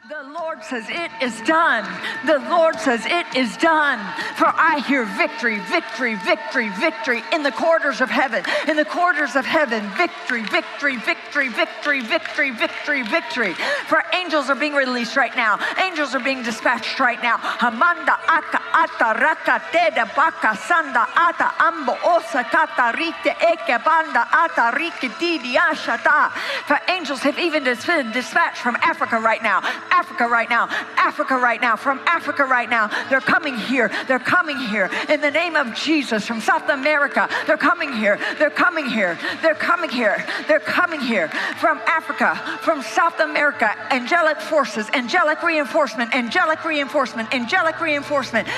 The Lord says it is done. The Lord says it is done. For I hear victory, victory, victory, victory in the corridors of heaven. In the corridors of heaven, victory, victory, victory, victory, victory, victory, victory. For angels are being released right now. Angels are being dispatched right now. Hamanda aka ata raka teda baka sanda ata ambo osa kata rite eke banda ata rike didi ashata. For angels have even been dispatched from Africa right now. Africa right now, Africa right now, from Africa right now. They're coming here. They're coming here. In the name of Jesus, from South America, they're coming here. They're coming here. They're coming here. They're coming here. From Africa, from South America, angelic forces, angelic reinforcement, angelic reinforcement, angelic reinforcement.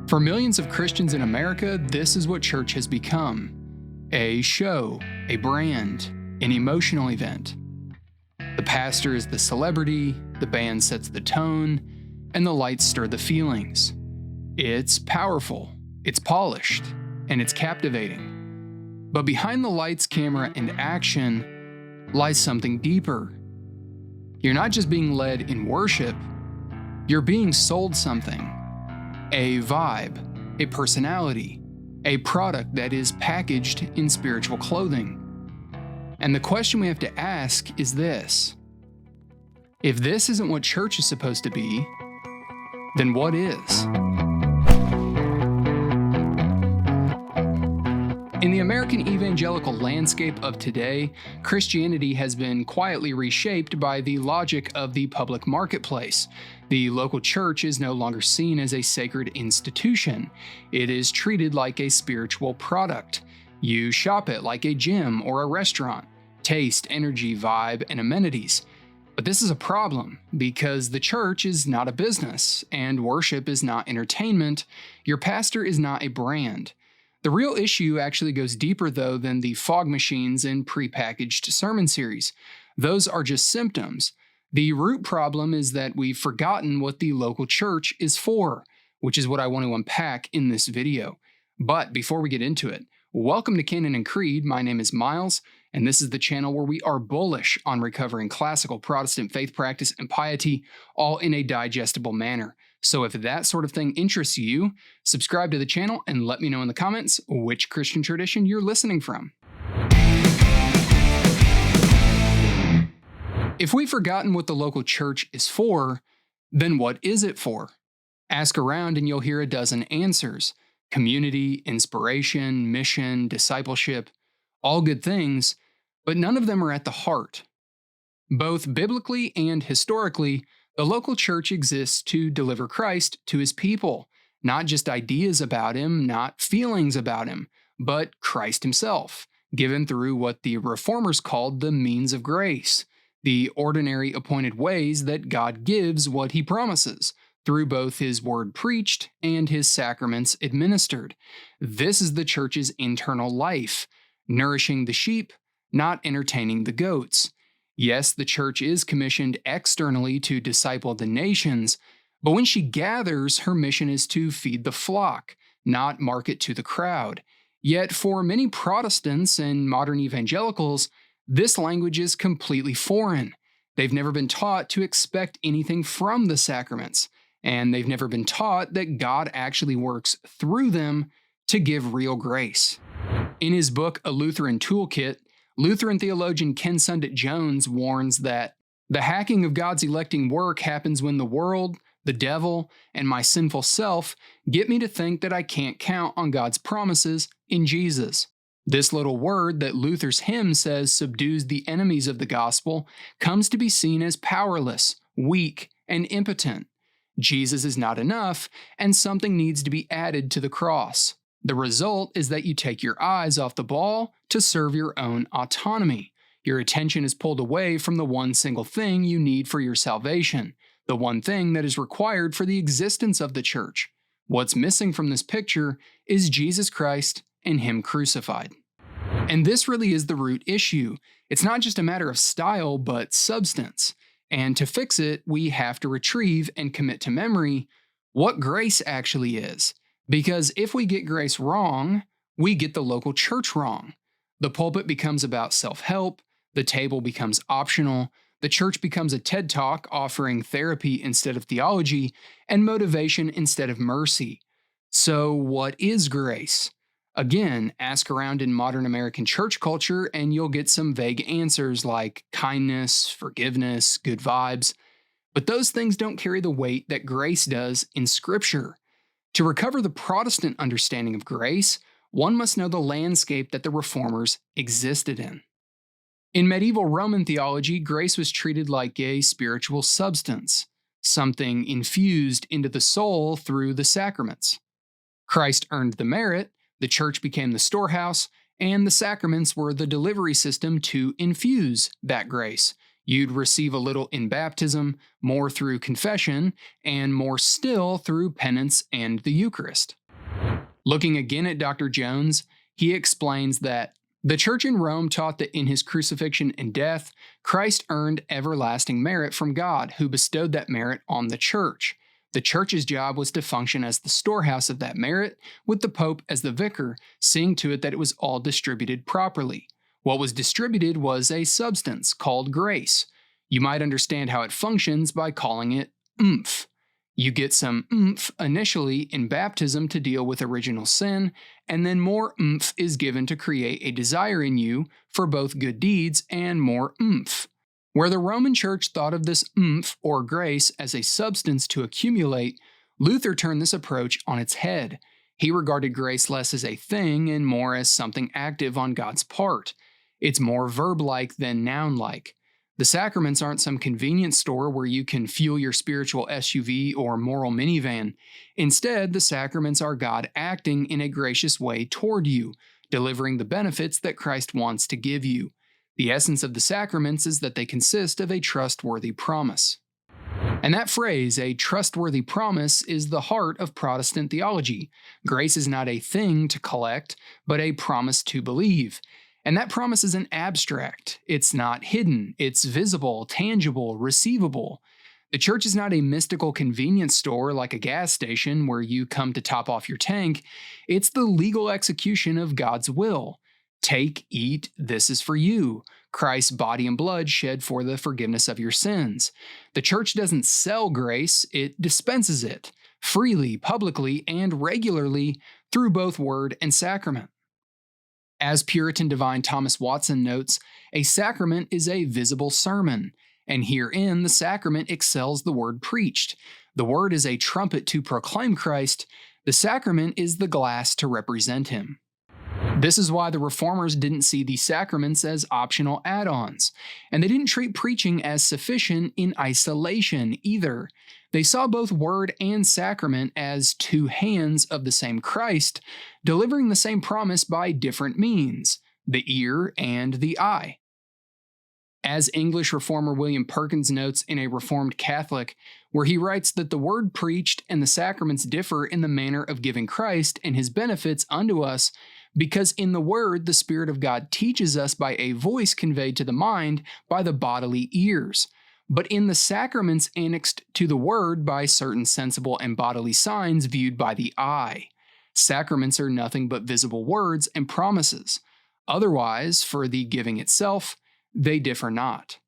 For millions of Christians in America, this is what church has become: a show, a brand, an emotional event. The pastor is the celebrity, the band sets the tone, and the lights stir the feelings. It's powerful, it's polished, and it's captivating. But behind the lights, camera, and action lies something deeper. You're not just being led in worship, you're being sold something. A vibe, a personality, a product that is packaged in spiritual clothing. And the question we have to ask is this: if this isn't what church is supposed to be, then what is? In the American evangelical landscape of today, Christianity has been quietly reshaped by the logic of the public marketplace. The local church is no longer seen as a sacred institution. It is treated like a spiritual product. You shop it like a gym or a restaurant. Taste, energy, vibe, and amenities. But this is a problem, because the church is not a business, and worship is not entertainment. Your pastor is not a brand. The real issue actually goes deeper, though, than the fog machines and prepackaged sermon series. Those are just symptoms. The root problem is that we've forgotten what the local church is for, which is what I want to unpack in this video. But before we get into it, welcome to Canon Creed. My name is Miles, and this is the channel where we are bullish on recovering classical Protestant faith practice and piety, all in a digestible manner. So if that sort of thing interests you, subscribe to the channel and let me know in the comments which Christian tradition you're listening from. If we've forgotten what the local church is for, then what is it for? Ask around and you'll hear a dozen answers. Community, inspiration, mission, discipleship, all good things, but none of them are at the heart. Both biblically and historically, the local church exists to deliver Christ to his people, not just ideas about him, not feelings about him, but Christ himself, given through what the Reformers called the means of grace, the ordinary appointed ways that God gives what he promises, through both his word preached and his sacraments administered. This is the church's internal life, nourishing the sheep, not entertaining the goats. Yes, the church is commissioned externally to disciple the nations, but when she gathers, her mission is to feed the flock, not market to the crowd. Yet for many Protestants and modern evangelicals, this language is completely foreign. They've never been taught to expect anything from the sacraments, and they've never been taught that God actually works through them to give real grace. In his book, A Lutheran Toolkit, Lutheran theologian Ken Sundit Jones warns that the hacking of God's electing work happens when the world, the devil, and my sinful self get me to think that I can't count on God's promises in Jesus. This little word that Luther's hymn says subdues the enemies of the gospel comes to be seen as powerless, weak, and impotent. Jesus is not enough, and something needs to be added to the cross. The result is that you take your eyes off the ball to serve your own autonomy. Your attention is pulled away from the one single thing you need for your salvation, the one thing that is required for the existence of the church. What's missing from this picture is Jesus Christ and him crucified. And this really is the root issue. It's not just a matter of style, but substance. And to fix it, we have to retrieve and commit to memory what grace actually is. Because if we get grace wrong, we get the local church wrong. The pulpit becomes about self-help, The table becomes optional. The church becomes a TED Talk offering therapy instead of theology and motivation instead of mercy. So, what is grace? Again, ask around in modern American church culture and you'll get some vague answers like kindness, forgiveness, good vibes. But those things don't carry the weight that grace does in Scripture. To recover the Protestant understanding of grace, one must know the landscape that the Reformers existed in. In medieval Roman theology, grace was treated like a spiritual substance, something infused into the soul through the sacraments. Christ earned the merit, the church became the storehouse, and the sacraments were the delivery system to infuse that grace. You'd receive a little in baptism, more through confession, and more still through penance and the Eucharist. Looking again at Dr. Jones, he explains that the church in Rome taught that in his crucifixion and death, Christ earned everlasting merit from God, who bestowed that merit on the church. The church's job was to function as the storehouse of that merit, with the Pope as the vicar, seeing to it that it was all distributed properly. What was distributed was a substance called grace. You might understand how it functions by calling it oomph. You get some oomph initially in baptism to deal with original sin, and then more oomph is given to create a desire in you for both good deeds and more oomph. Where the Roman Church thought of this oomph or grace as a substance to accumulate, Luther turned this approach on its head. He regarded grace less as a thing and more as something active on God's part. It's more verb-like than noun-like. The sacraments aren't some convenience store where you can fuel your spiritual SUV or moral minivan. Instead, the sacraments are God acting in a gracious way toward you, delivering the benefits that Christ wants to give you. The essence of the sacraments is that they consist of a trustworthy promise. And that phrase, a trustworthy promise, is the heart of Protestant theology. Grace is not a thing to collect, but a promise to believe. And that promise isn't abstract. It's not hidden. It's visible, tangible, receivable. The church is not a mystical convenience store like a gas station where you come to top off your tank. It's the legal execution of God's will. Take, eat, this is for you. Christ's body and blood shed for the forgiveness of your sins. The church doesn't sell grace, it dispenses it, freely, publicly, and regularly through both word and sacrament. As Puritan divine Thomas Watson notes, a sacrament is a visible sermon, and herein the sacrament excels the word preached. The word is a trumpet to proclaim Christ, the sacrament is the glass to represent him. This is why the Reformers didn't see the sacraments as optional add-ons, and they didn't treat preaching as sufficient in isolation either. They saw both word and sacrament as two hands of the same Christ, delivering the same promise by different means, the ear and the eye. As English reformer William Perkins notes in A Reformed Catholic, where he writes that the word preached and the sacraments differ in the manner of giving Christ and his benefits unto us, because in the word the Spirit of God teaches us by a voice conveyed to the mind by the bodily ears, but in the sacraments annexed to the word by certain sensible and bodily signs viewed by the eye. Sacraments are nothing but visible words and promises. Otherwise, for the giving itself, they differ not.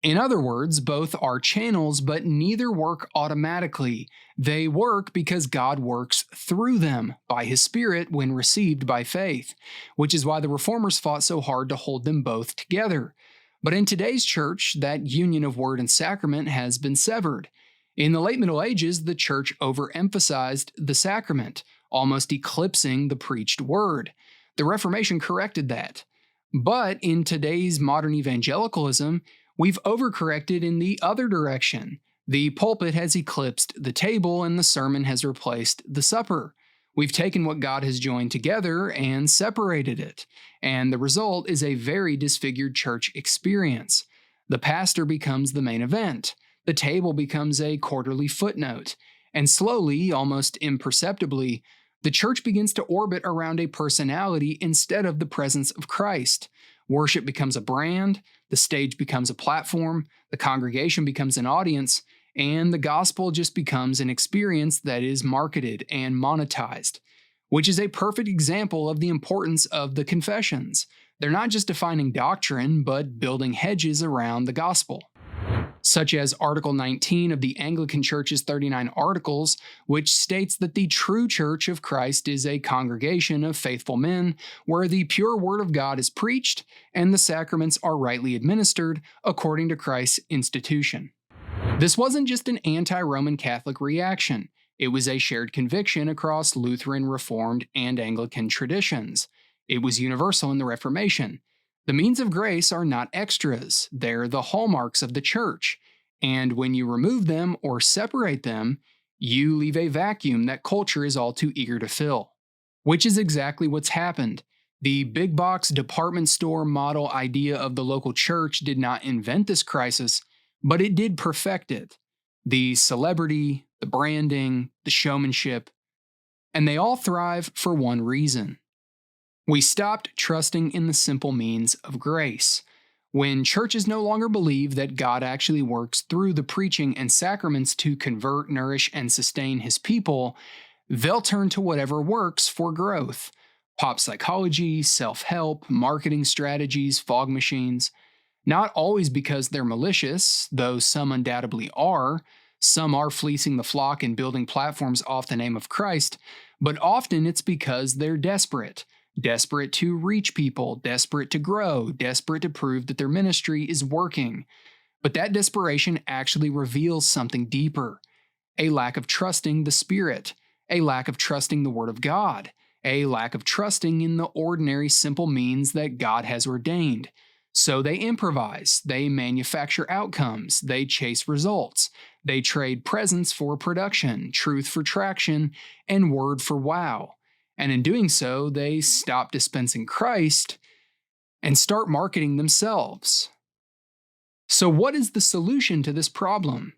In other words, both are channels, but neither work automatically. They work because God works through them by His Spirit when received by faith, which is why the Reformers fought so hard to hold them both together. But in today's church, that union of word and sacrament has been severed. In the late Middle Ages, the church overemphasized the sacrament, almost eclipsing the preached word. The Reformation corrected that. But in today's modern evangelicalism, we've overcorrected in the other direction. The pulpit has eclipsed the table and the sermon has replaced the supper. We've taken what God has joined together and separated it, and the result is a very disfigured church experience. The pastor becomes the main event, the table becomes a quarterly footnote, and slowly, almost imperceptibly, the church begins to orbit around a personality instead of the presence of Christ. Worship becomes a brand, the stage becomes a platform, the congregation becomes an audience, and the gospel just becomes an experience that is marketed and monetized, which is a perfect example of the importance of the confessions. They're not just defining doctrine, but building hedges around the gospel, such as Article 19 of the Anglican Church's 39 Articles, which states that the true Church of Christ is a congregation of faithful men where the pure Word of God is preached and the sacraments are rightly administered according to Christ's institution. This wasn't just an anti-Roman Catholic reaction. It was a shared conviction across Lutheran, Reformed, and Anglican traditions. It was universal in the Reformation. The means of grace are not extras, they're the hallmarks of the church. And when you remove them or separate them, you leave a vacuum that culture is all too eager to fill. Which is exactly what's happened. The big box department store model idea of the local church did not invent this crisis, but it did perfect it. The celebrity, the branding, the showmanship, and they all thrive for one reason. We stopped trusting in the simple means of grace. When churches no longer believe that God actually works through the preaching and sacraments to convert, nourish, and sustain His people, they'll turn to whatever works for growth. Pop psychology, self-help, marketing strategies, fog machines. Not always because they're malicious, though some undoubtedly are. Some are fleecing the flock and building platforms off the name of Christ, but often it's because they're desperate. Desperate to reach people, desperate to grow, desperate to prove that their ministry is working. But that desperation actually reveals something deeper. A lack of trusting the Spirit, a lack of trusting the Word of God, a lack of trusting in the ordinary simple means that God has ordained. So they improvise, they manufacture outcomes, they chase results, they trade presence for production, truth for traction, and word for wow. And in doing so, they stop dispensing Christ and start marketing themselves. So what is the solution to this problem?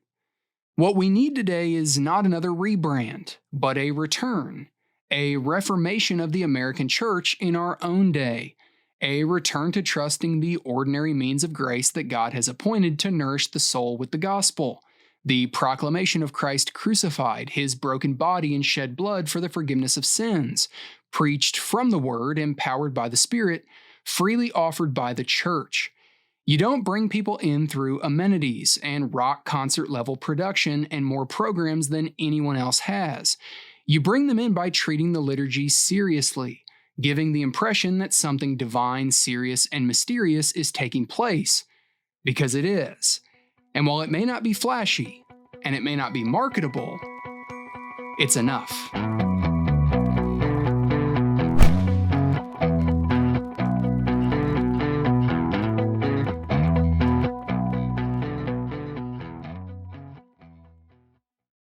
What we need today is not another rebrand, but a return, a reformation of the American church in our own day, a return to trusting the ordinary means of grace that God has appointed to nourish the soul with the gospel. The proclamation of Christ crucified, His broken body and shed blood for the forgiveness of sins, preached from the Word, empowered by the Spirit, freely offered by the Church. You don't bring people in through amenities and rock concert level production and more programs than anyone else has. You bring them in by treating the liturgy seriously, giving the impression that something divine, serious, and mysterious is taking place, because it is. And while it may not be flashy, and it may not be marketable, it's enough.